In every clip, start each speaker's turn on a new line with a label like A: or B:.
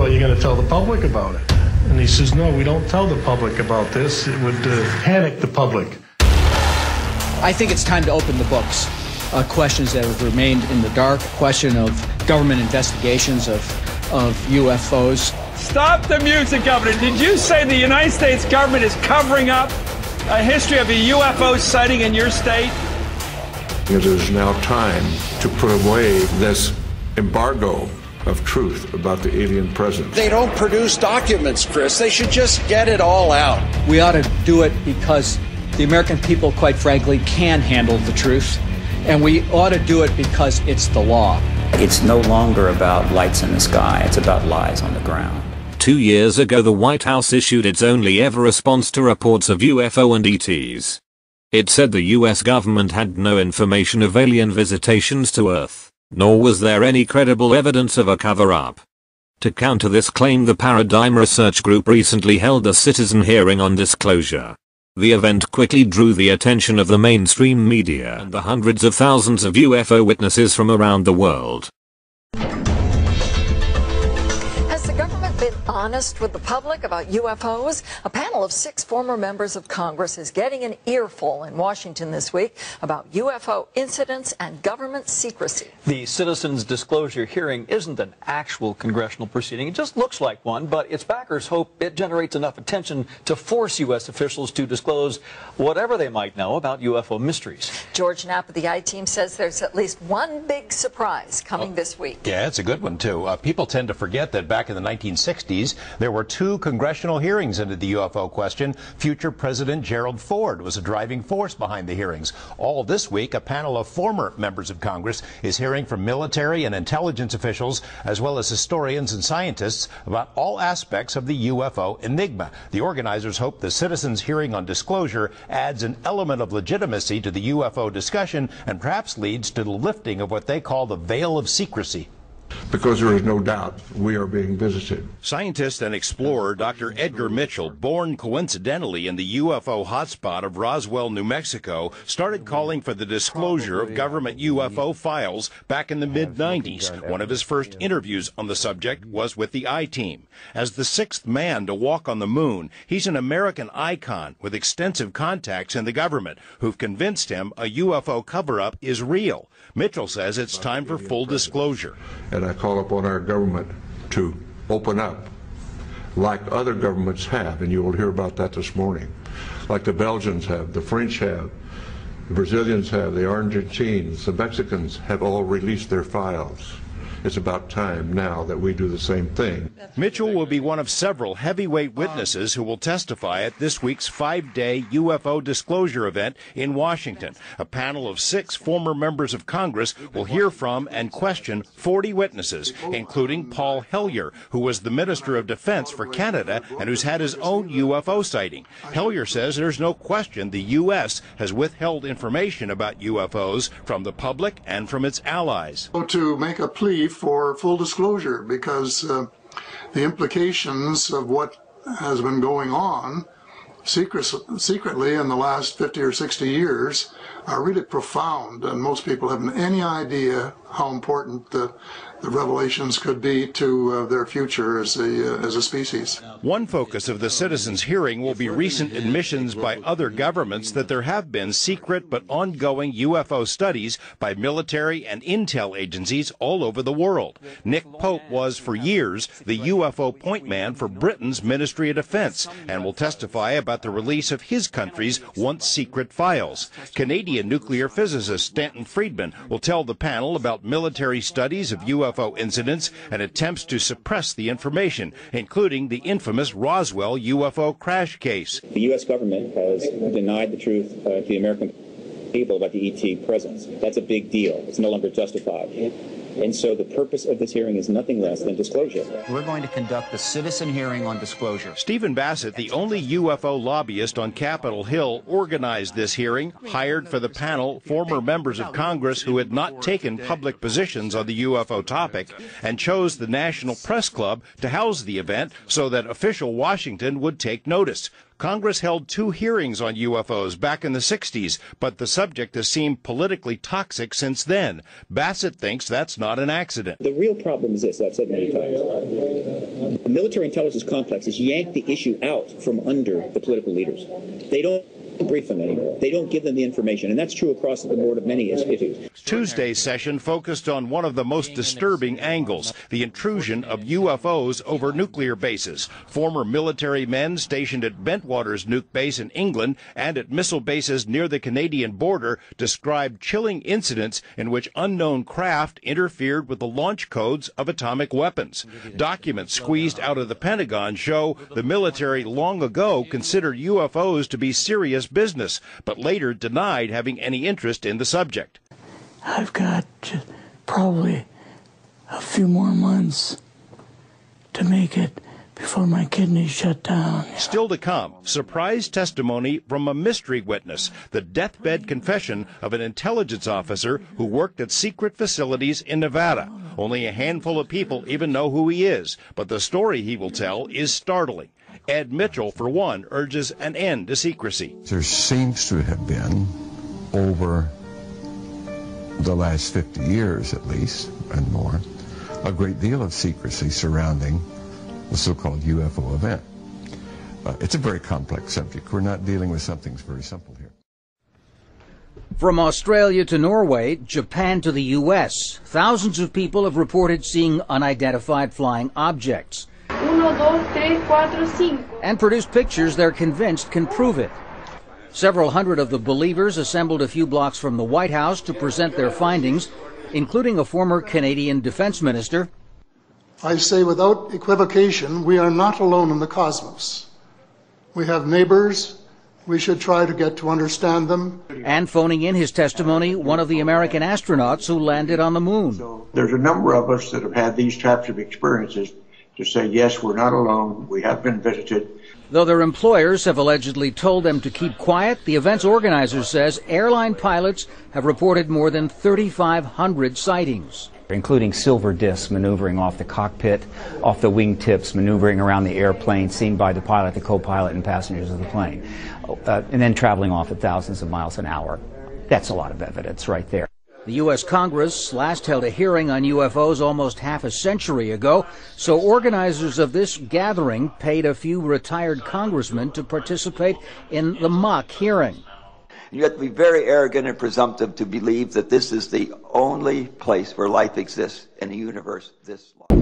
A: well, you're going to tell the public about it. And he says, no, we don't tell the public about this. It would panic the public.
B: I think it's time to open the books. Questions that have remained in the dark, question of government investigations of UFOs.
C: Stop the music, Governor. Did you say the United States government is covering up a history of a UFO sighting in your state?
D: It is now time to put away this embargo of truth about the alien presence.
E: They don't produce documents, Chris. They should just get it all out.
B: We ought to do it because the American people, quite frankly, can handle the truth. And we ought to do it because it's the law.
F: It's no longer about lights in the sky. It's about lies on the ground.
G: 2 years ago, the White House issued its only ever response to reports of UFO and ETs. It said the US government had no information of alien visitations to Earth, nor was there any credible evidence of a cover-up. To counter this claim, the Paradigm Research Group recently held a citizen hearing on disclosure. The event quickly drew the attention of the mainstream media and the hundreds of thousands of UFO witnesses from around the world.
H: Been honest with the public about UFOs? A panel of 6 former members of Congress is getting an earful in Washington this week about UFO incidents and government secrecy.
I: The citizens' disclosure hearing isn't an actual congressional proceeding. It just looks like one, but its backers hope it generates enough attention to force U.S. officials to disclose whatever they might know about UFO mysteries.
H: George Knapp of the I-Team says there's at least one big surprise coming this week.
J: Yeah, it's a good one, too. People tend to forget that back in the 1960s, there were 2 congressional hearings into the UFO question. Future President Gerald Ford was a driving force behind the hearings. All this week, a panel of former members of Congress is hearing from military and intelligence officials, as well as historians and scientists, about all aspects of the UFO enigma. The organizers hope the citizens' hearing on disclosure adds an element of legitimacy to the UFO discussion and perhaps leads to the lifting of what they call the veil of secrecy.
D: Because there is no doubt we are being visited.
J: Scientist and explorer Dr. Edgar Mitchell, born coincidentally in the UFO hotspot of Roswell, New Mexico, started calling for the disclosure of government UFO files back in the mid-90s. One of his first interviews on the subject was with the I-Team. As the 6th man to walk on the moon, he's an American icon with extensive contacts in the government who've convinced him a UFO cover-up is real. Mitchell says it's time for full disclosure.
D: And I call upon our government to open up like other governments have, and you will hear about that this morning. Like the Belgians have, the French have, the Brazilians have, the Argentines, the Mexicans have all released their files. It's about time now that we do the same thing.
J: Mitchell will be one of several heavyweight witnesses who will testify at this week's 5-day UFO disclosure event in Washington. A panel of 6 former members of Congress will hear from and question 40 witnesses, including Paul Hellyer, who was the Minister of Defense for Canada and who's had his own UFO sighting. Hellyer says there's no question the U.S. has withheld information about UFOs from the public and from its allies.
K: To make a plea for full disclosure, because the implications of what has been going on secretly in the last 50 or 60 years are really profound, and most people haven't any idea how important the revelations could be to their future as a species.
J: One focus of the citizens' hearing will be recent admissions by other governments that there have been secret but ongoing UFO studies by military and intel agencies all over the world. Nick Pope was, for years, the UFO point man for Britain's Ministry of Defense and will testify about the release of his country's once secret files. Canadian nuclear physicist Stanton Friedman will tell the panel about military studies of UFO incidents and attempts to suppress the information, including the infamous Roswell UFO crash case.
L: The U.S. government has denied the truth to the American people about the ET presence. That's a big deal. It's no longer justified. And so the purpose of this hearing is nothing less than disclosure.
F: We're going to conduct a citizen hearing on disclosure.
J: Stephen Bassett, the only UFO lobbyist on Capitol Hill, organized this hearing, hired for the panel former members of Congress who had not taken public positions on the UFO topic, and chose the National Press Club to house the event so that official Washington would take notice. Congress held 2 hearings on UFOs back in the 60s, but the subject has seemed politically toxic since then. Bassett thinks that's not an accident.
L: The real problem is this, I've said many times. The military intelligence complex has yanked the issue out from under the political leaders. They don't brief them anymore. They don't give them the information, and that's true across the board of many issues.
J: Tuesday's session focused on one of the most disturbing angles, the intrusion of UFOs over nuclear bases. Former military men stationed at Bentwaters nuke base in England and at missile bases near the Canadian border described chilling incidents in which unknown craft interfered with the launch codes of atomic weapons. Documents squeezed out of the Pentagon show the military long ago considered UFOs to be serious business, but later denied having any interest in the subject.
M: I've got probably a few more months to make it before my kidneys shut down.
J: Still to come, surprise testimony from a mystery witness, the deathbed confession of an intelligence officer who worked at secret facilities in Nevada. Only a handful of people even know who he is, but the story he will tell is startling. Ed Mitchell, for one, urges an end to secrecy.
N: There seems to have been, over the last 50 years at least, and more, a great deal of secrecy surrounding the so-called UFO event. It's a very complex subject. We're not dealing with something very simple here.
O: From Australia to Norway, Japan to the U.S., thousands of people have reported seeing unidentified flying objects.
P: 1, 2, 3, 4, 5.
O: And produced pictures they're convinced can prove it. Several hundred of the believers assembled a few blocks from the White House to present their findings, including a former Canadian defense minister.
K: I say without equivocation, we are not alone in the cosmos. We have neighbors. We should try to get to understand them.
O: And phoning in his testimony, one of the American astronauts who landed on the moon.
Q: There's a number of us that have had these types of experiences to say, yes, we're not alone, we have been visited.
O: Though their employers have allegedly told them to keep quiet, the event's organizer says airline pilots have reported more than 3,500 sightings.
F: Including silver discs maneuvering off the cockpit, off the wingtips, maneuvering around the airplane, seen by the pilot, the co-pilot, and passengers of the plane, and then traveling off at thousands of miles an hour. That's a lot of evidence right there.
O: The U.S. Congress last held a hearing on UFOs almost half a century ago, so organizers of this gathering paid a few retired congressmen to participate in the mock hearing.
R: You have to be very arrogant and presumptive to believe that this is the only place where life exists in a universe this large.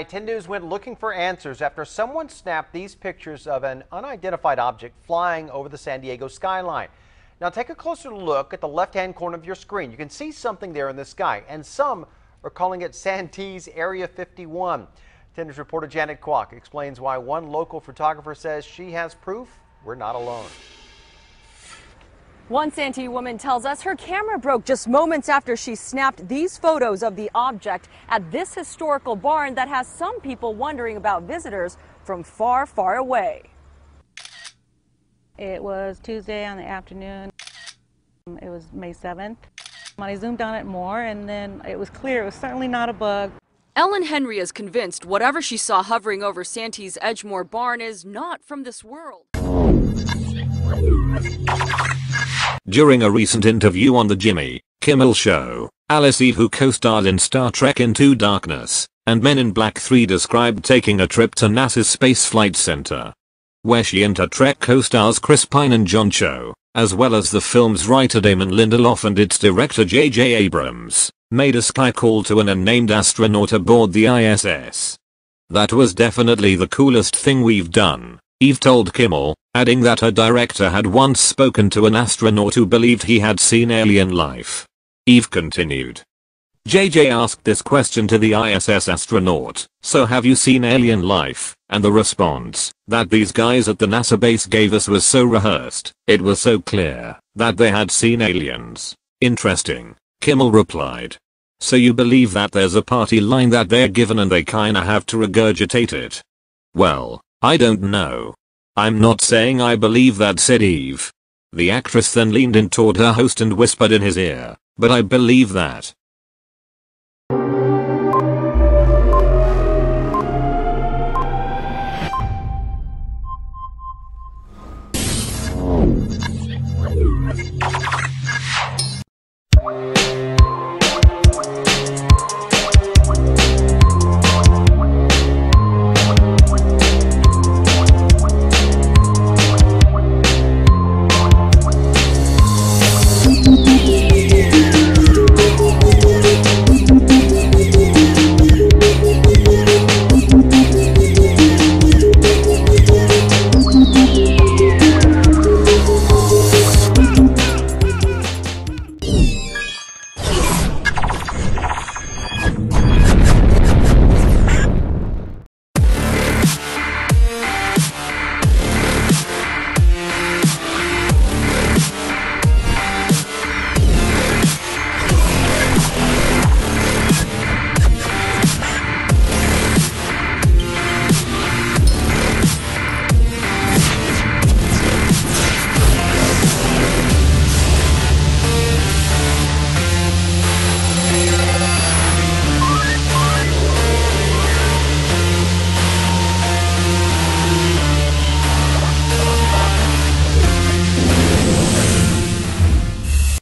S: 10 News went looking for answers after someone snapped these pictures of an unidentified object flying over the San Diego skyline. Now take a closer look at the left-hand corner of your screen. You can see something there in the sky, and some are calling it Santee's Area 51. 10 News reporter Janet Kwok explains why one local photographer says she has proof we're not alone.
T: One Santee woman tells us her camera broke just moments after she snapped these photos of the object at this historical barn that has some people wondering about visitors from far, far away.
U: It was Tuesday on the afternoon. It was May 7th. I zoomed on it more and then it was clear it was certainly not a bug.
T: Ellen Henry is convinced whatever she saw hovering over Santee's Edgemoor barn is not from this world.
G: During a recent interview on the Jimmy Kimmel Show, Alice Eve, who co-starred in Star Trek Into Darkness and Men in Black 3, described taking a trip to NASA's Space Flight Center, where she and her Trek co-stars Chris Pine and John Cho, as well as the film's writer Damon Lindelof and its director J.J. Abrams, made a Skype call to an unnamed astronaut aboard the ISS. "That was definitely the coolest thing we've done," Eve told Kimmel, adding that her director had once spoken to an astronaut who believed he had seen alien life. Eve continued. JJ asked this question to the ISS astronaut, "So have you seen alien life?" And the response that these guys at the NASA base gave us was so rehearsed, it was so clear that they had seen aliens. "Interesting," Kimmel replied. "So you believe that there's a party line that they're given and they kinda have to regurgitate it?" "Well, I don't know. I'm not saying I believe that," said Eve. The actress then leaned in toward her host and whispered in his ear, "But I believe that